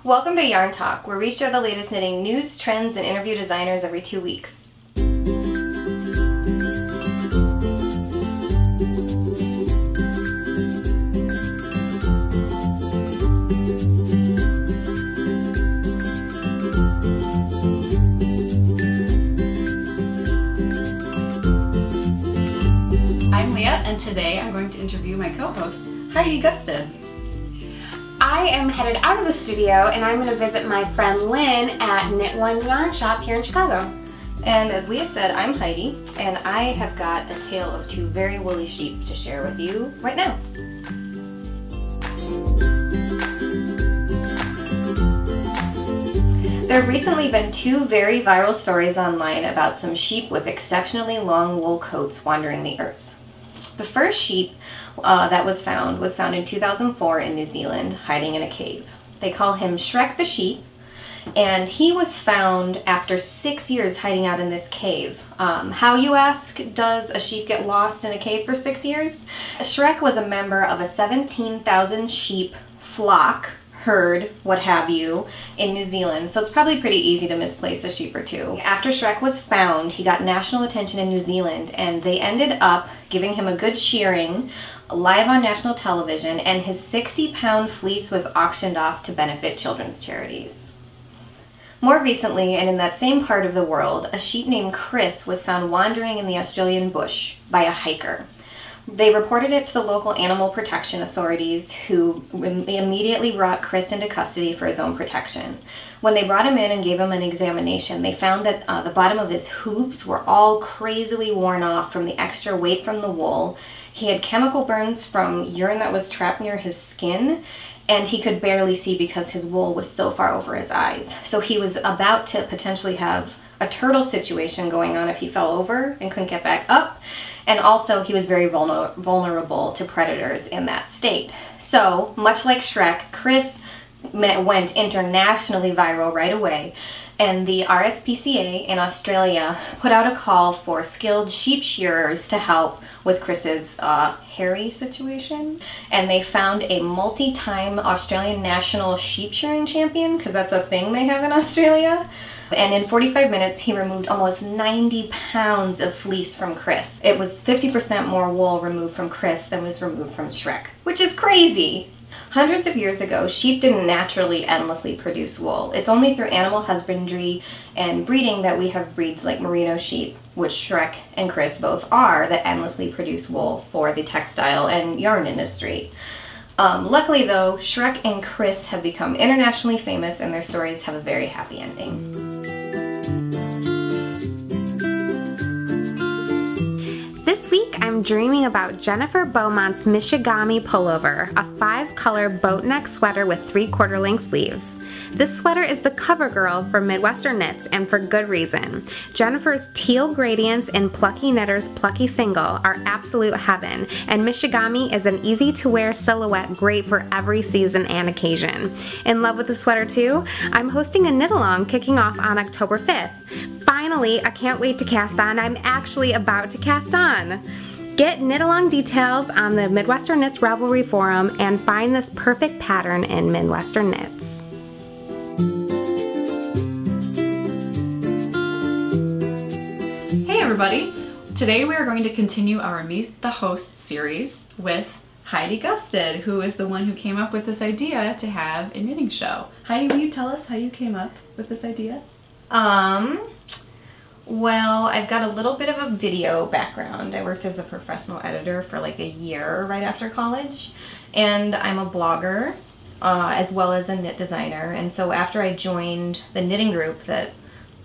Welcome to Yarn Talk, where we share the latest knitting news, trends, and interview designers every 2 weeks. I'm Leah, and today I'm going to interview my co-host, Heidi Gusted. I am headed out of the studio and I'm going to visit my friend Lynn at Knit One Yarn Shop here in Chicago. And as Leah said, I'm Heidi, and I have got a tale of 2 very woolly sheep to share with you right now. There have recently been 2 very viral stories online about some sheep with exceptionally long wool coats wandering the earth. The first sheep that was found in 2004 in New Zealand, hiding in a cave. They call him Shrek the sheep, and he was found after 6 years hiding out in this cave. How, you ask, does a sheep get lost in a cave for 6 years? Shrek was a member of a 17,000 sheep flock, herd, what have you, in New Zealand, so it's probably pretty easy to misplace a sheep or 2. After Shrek was found, he got national attention in New Zealand, and they ended up giving him a good shearing live on national television, and his 60-pound fleece was auctioned off to benefit children's charities. More recently, and in that same part of the world, a sheep named Chris was found wandering in the Australian bush by a hiker. They reported it to the local animal protection authorities, who immediately brought Chris into custody for his own protection. When they brought him in and gave him an examination, they found that the bottom of his hooves were all crazily worn off from the extra weight from the wool. He had chemical burns from urine that was trapped near his skin, and he could barely see because his wool was so far over his eyes. So he was about to potentially have a turtle situation going on if he fell over and couldn't get back up. And also, he was very vulnerable to predators in that state. So, much like Shrek, Chris went internationally viral right away, and the RSPCA in Australia put out a call for skilled sheep shearers to help with Chris's hairy situation. And they found a multi-time Australian national sheep shearing champion, because that's a thing they have in Australia. And in 45 minutes, he removed almost 90 pounds of fleece from Chris. It was 50% more wool removed from Chris than was removed from Shrek, which is crazy. Hundreds of years ago, sheep didn't naturally endlessly produce wool. It's only through animal husbandry and breeding that we have breeds like merino sheep, which Shrek and Chris both are, that endlessly produce wool for the textile and yarn industry. Luckily though, Shrek and Chris have become internationally famous, and their stories have a very happy ending. This week I'm dreaming about Jennifer Beaumont's Mishigami Pullover, a 5-color boat neck sweater with 3/4 length sleeves. This sweater is the cover girl for Midwestern knits, and for good reason. Jennifer's teal gradients in Plucky Knitter's Plucky Single are absolute heaven, and Mishigami is an easy-to-wear silhouette great for every season and occasion. In love with the sweater too? I'm hosting a knit-along kicking off on October 5th. Finally, I can't wait to cast on. I'm actually about to cast on. Get knit-along details on the Midwestern Knits Ravelry forum and find this perfect pattern in Midwestern Knits. Hey everybody! Today we are going to continue our Meet the Host series with Heidi Gusted, who is the one who came up with this idea to have a knitting show. Heidi, will you tell us how you came up with this idea? Well, I've got a little bit of a video background. I worked as a professional editor for like a year right after college, and I'm a blogger as well as a knit designer. And so after I joined the knitting group that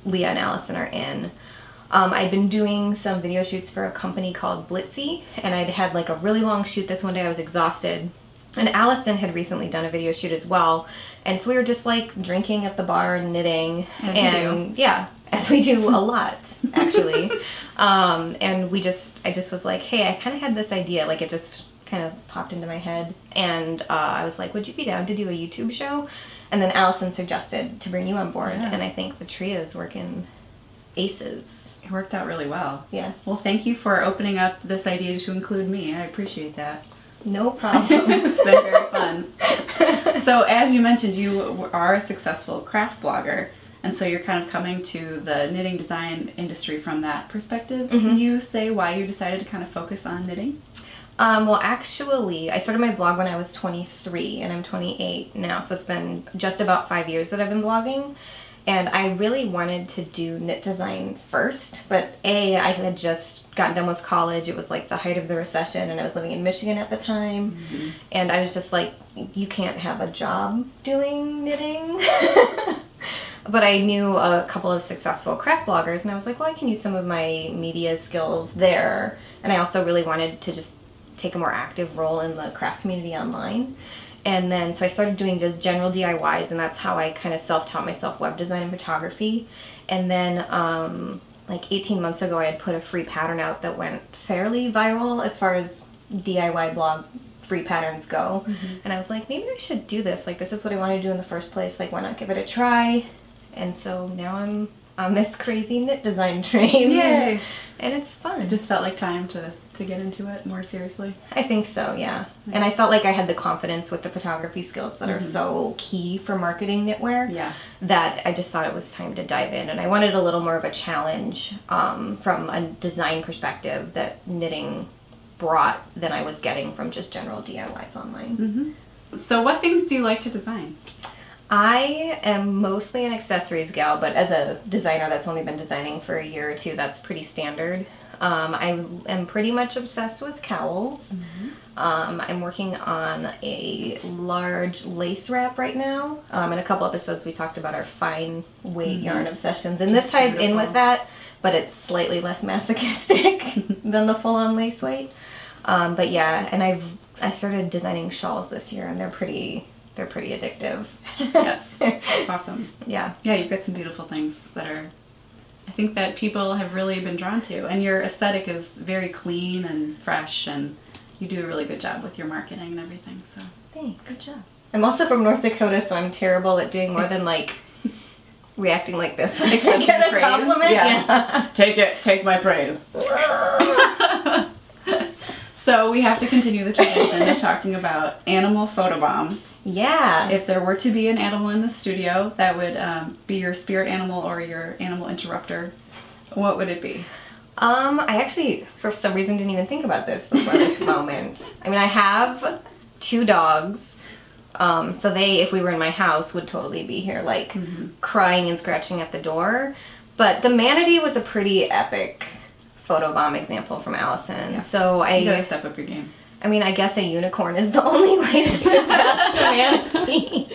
Leah and Allyson are in, I'd been doing some video shoots for a company called Blitzy, and I'd had like a really long shoot this one day. I was exhausted. And Allyson had recently done a video shoot as well, and so we were just like drinking at the bar and knitting. As you do. Yeah, as we do a lot, actually. And I just was like, hey, I kind of had this idea, like it just kind of popped into my head, and I was like, would you be down to do a YouTube show? And then Allyson suggested to bring you on board, and I think the trio's working aces. It worked out really well. Yeah. Well, thank you for opening up this idea to include me. I appreciate that. No problem. It's been very fun. So as you mentioned, you are a successful craft blogger, and so you're kind of coming to the knitting design industry from that perspective. Can you say why you decided to kind of focus on knitting? Well, actually, I started my blog when I was 23, and I'm 28 now, so it's been just about 5 years that I've been blogging. And I really wanted to do knit design first, but I had just gotten done with college. It was like the height of the recession, and I was living in Michigan at the time. And I was just like, you can't have a job doing knitting. But I knew a couple of successful craft bloggers, and I was like, well, I can use some of my media skills there. And I also really wanted to just take a more active role in the craft community online. And then, so I started doing just general DIYs, and that's how I kind of self-taught myself web design and photography. And then, like 18 months ago, I had put a free pattern out that went fairly viral as far as DIY blog free patterns go. And I was like, maybe I should do this. Like, this is what I wanted to do in the first place. Like, why not give it a try? And so now I'm on this crazy knit design train. Yay! And it's fun. It just felt like time to get into it more seriously. I think so, yeah. And I felt like I had the confidence with the photography skills that are so key for marketing knitwear that I just thought it was time to dive in. And I wanted a little more of a challenge from a design perspective that knitting brought than I was getting from just general DIYs online. So what things do you like to design? I am mostly an accessories gal, but as a designer that's only been designing for a year or two, that's pretty standard. I am pretty much obsessed with cowls. I'm working on a large lace wrap right now. In a couple episodes we talked about our fine weight yarn obsessions, and this ties in with that, but it's slightly less masochistic than the full-on lace weight. But yeah, and I started designing shawls this year, and they're pretty addictive. Yes. Awesome. Yeah. Yeah, you've got some beautiful things that are, I think that people have really been drawn to. And your aesthetic is very clean and fresh, and you do a really good job with your marketing and everything, so. Thanks. Good job. I'm also from North Dakota, so I'm terrible at doing more than like reacting like this when I get a compliment. Yeah. Take my praise. So we have to continue the tradition of talking about animal photobombs. Yeah. If there were to be an animal in the studio that would be your spirit animal or your animal interrupter, what would it be? I actually, for some reason, didn't even think about this before this moment. I mean, I have 2 dogs, so they, if we were in my house, would totally be here, like, crying and scratching at the door. But the manatee was a pretty epic photobomb example from Allyson. Yeah. So you gotta step up your game. I mean, I guess a unicorn is the only way to surpass the manatee.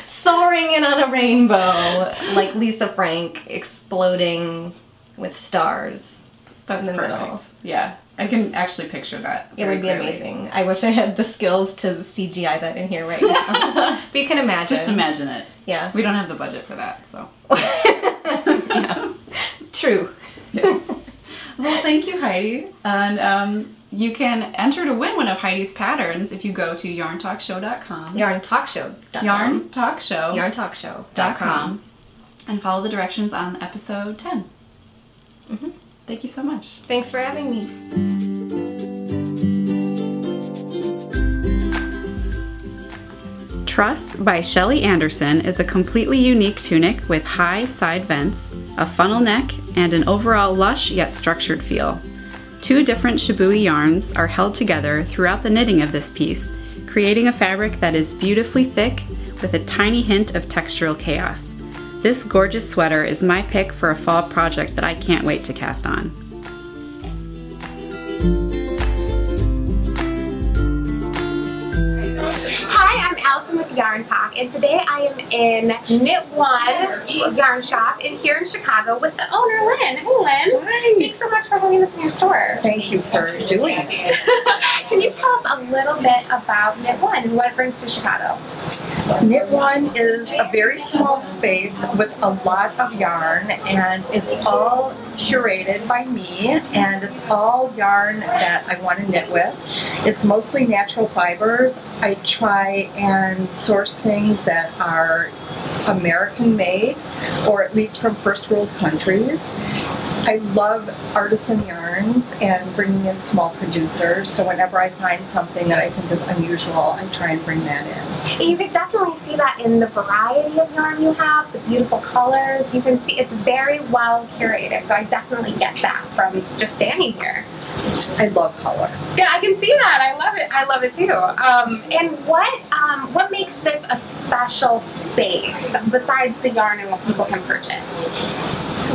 Soaring in on a rainbow, like Lisa Frank, exploding with stars. That's in the perfect. middle. Yeah, I can actually picture that. It would be amazing. I wish I had the skills to CGI that in here right now. But you can imagine. Just imagine it. Yeah. We don't have the budget for that, so. Yeah. True. Yes. Well, thank you, Heidi. And you can enter to win one of Heidi's patterns if you go to YarnTalkShow.com. YarnTalkShow.com. YarnTalkShow.com. And follow the directions on episode 10. Thank you so much. Thanks for having me. Truss by Shelly Anderson is a completely unique tunic with high side vents, a funnel neck, and an overall lush yet structured feel. 2 different shibui yarns are held together throughout the knitting of this piece, creating a fabric that is beautifully thick with a tiny hint of textural chaos. This gorgeous sweater is my pick for a fall project that I can't wait to cast on. Allyson with YarnTalk, and today I am in Knit One yarn shop here in Chicago with the owner, Lynn. Hey, Lynn. Hi. Thanks so much for having us in your store. Thank you for doing it. Can you tell us a little bit about Knit One and what it brings to Chicago? Knit One is a very small space with a lot of yarn, and it's all curated by me, and it's all yarn that I want to knit with. It's mostly natural fibers. I try and source things that are American made, or at least from first world countries. I love artisan yarns and bringing in small producers. So whenever I find something that I think is unusual, I try and bring that in. You can definitely see that in the variety of yarn you have, the beautiful colors. You can see it's very well curated. So I definitely get that from just standing here. I love color. Yeah, I can see that. I love it. I love it too. And what makes this a special space besides the yarn and what people can purchase?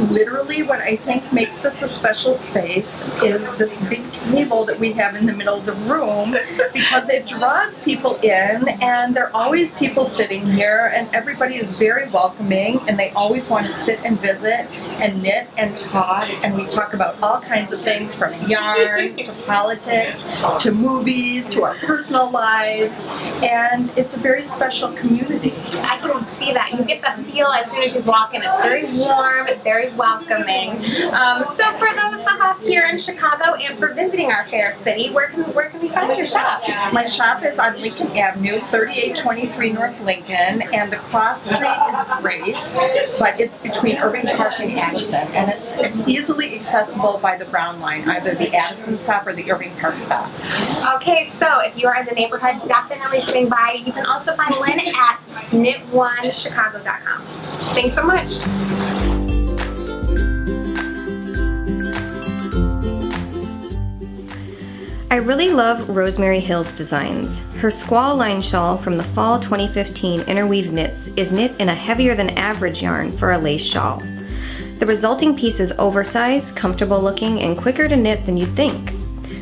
Literally what I think makes this a special space is this big table that we have in the middle of the room, because it draws people in, and there are always people sitting here, and everybody is very welcoming, and they always want to sit and visit and knit and talk, and we talk about all kinds of things from yarn to politics to movies to our personal lives, and it's a very special community. I can see that. You get the feel as soon as you walk in. It's very warm, very welcoming. So for those of us here in Chicago and for visiting our fair city, where can we find your shop? My shop is on Lincoln Avenue, 3823 North Lincoln, and the cross street is Grace, but it's between Irving Park and Addison, and it's easily accessible by the Brown line, either the Addison stop or the Irving Park stop. Okay, so if you are in the neighborhood, definitely swing by. You can also find Lynn at knit1chicago.com. Thanks so much. I really love Rosemary Hill's designs. Her Squall line shawl from the fall 2015 Interweave Knits is knit in a heavier than average yarn for a lace shawl. The resulting piece is oversized, comfortable looking, and quicker to knit than you'd think.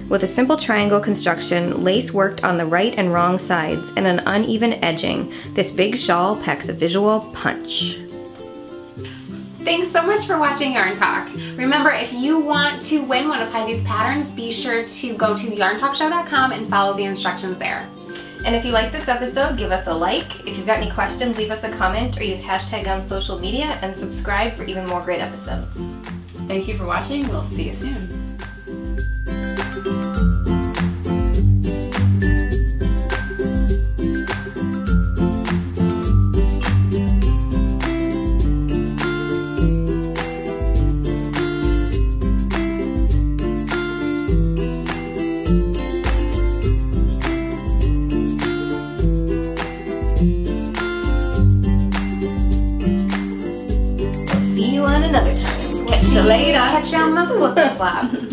With a simple triangle construction, lace worked on the right and wrong sides, and an uneven edging, this big shawl packs a visual punch. Thanks so much for watching Yarn Talk. Remember, if you want to win one of Heidi's patterns, be sure to go to YarnTalkShow.com and follow the instructions there. And if you like this episode, give us a like. If you've got any questions, leave us a comment or use hashtag on social media, and subscribe for even more great episodes. Thank you for watching. We'll see you soon. See you on another time. Catch you later. Catch you on the flip-flop.